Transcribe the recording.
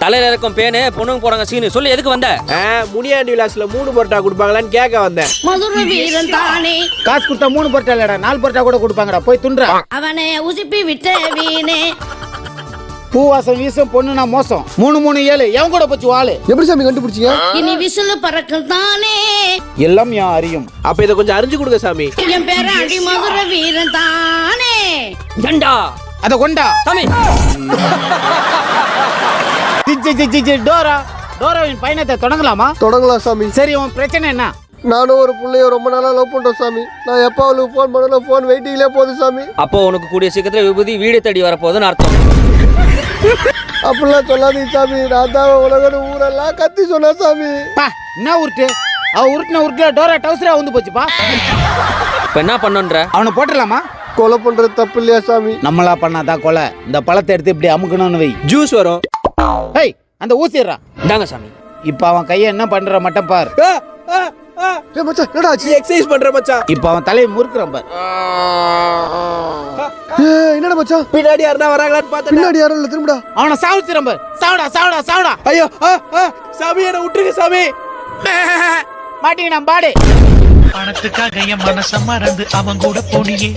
தலையில இருக்கும் பேனு பொண்ணுங்க போறாங்க சீனு சொல்லி எதுக்கு வந்த? முனியாண்டி விலாஸ்ல 3 பரோட்டா கொடுப்பாங்களான்னு கேட்க வந்தேன். மதுரை வீரன் தானே. காசு கொடுத்தா 3 பரோட்டா இல்லடா 4 பரோட்டா கூட கொடுப்பாங்கடா. போய் துன்றா. அவனை உசுப்பி விட்ட வீணே. பூவாசம் வீசம் பொண்ணுனா மோசம். 337 எவன் கூட போச்சு வாளு. எப்படி சாமி கண்டுபிடிச்சீங்க? இனி விசில் பறக்கும் தானே. எல்லாம் யான் அறியும். அப்ப இதை கொஞ்சம் அறிஞ்சு கொடுங்க சாமி. என் பேராண்டி மதுரை வீரன் தானே. ஜண்டா அத கொண்டா சாமி. டோரா டோராவின் பயணத்தை தொடங்கலாமா? தொடங்கலாம் சாமி. சரி உன் பிரச்சனை என்ன? நானும் ஒரு பிள்ளைய ரொம்ப நாளா லவ் பண்றேன் சாமி. நான் எப்போ அவளுக்கு ஃபோன் பண்ணல ஃபோன் வெயிட்டிங்ல போகுது சாமி. அப்போ உனக்கு கூடிய சீக்கிரத்துல விபூதி வீடு தேடி வரப்போகுதுன்னு அர்த்தம். அப்படிலாம் சொல்லாதீங்க சாமி. நான் தான் உலகம் ஊரெல்லாம் கத்தி சொன்னேன் சாமி. பா என்ன உருட்டு? அவ உருட்டுன உருட்டுல டோரா டவுசரா வந்து போச்சுப்பா. இப்ப என்ன பண்ணுன்ற? அவனை போட்டுடலாமா? கொலை பண்றது தப்பு இல்லையா சாமி? நம்மளா பண்ணாதான் கொலை. இந்த பழத்தை எடுத்து இப்படி அமுக்கணும்னு வை. ஜூஸ் வரும். ஹேய் அந்த ஊசிடுறா. இந்தாங்க சாமி. இப்ப அவன் கையை என்ன பண்ற மட்டும் பார். ஏய் மச்சான் என்னடா ஆச்சு? எக்ஸசைஸ் பண்ற மச்சான். இப்ப அவன் தலையை முறுக்குறான் பார். ஏய் என்னடா மச்சான்? பின்னாடி யாரா வராங்களான்னு பார்த்தா பின்னாடி யாரும் இல்ல திரும்புடா. அவனை சாவுச்சிரம் பார். சாவுடா சாவுடா சாவுடா. ஐயோ சாமி என்ன விட்டுருங்க சாமி. மாட்டிங்க நான் பாடு. பணத்துக்காக என் மனச மறந்து அவன் கூட போனியே.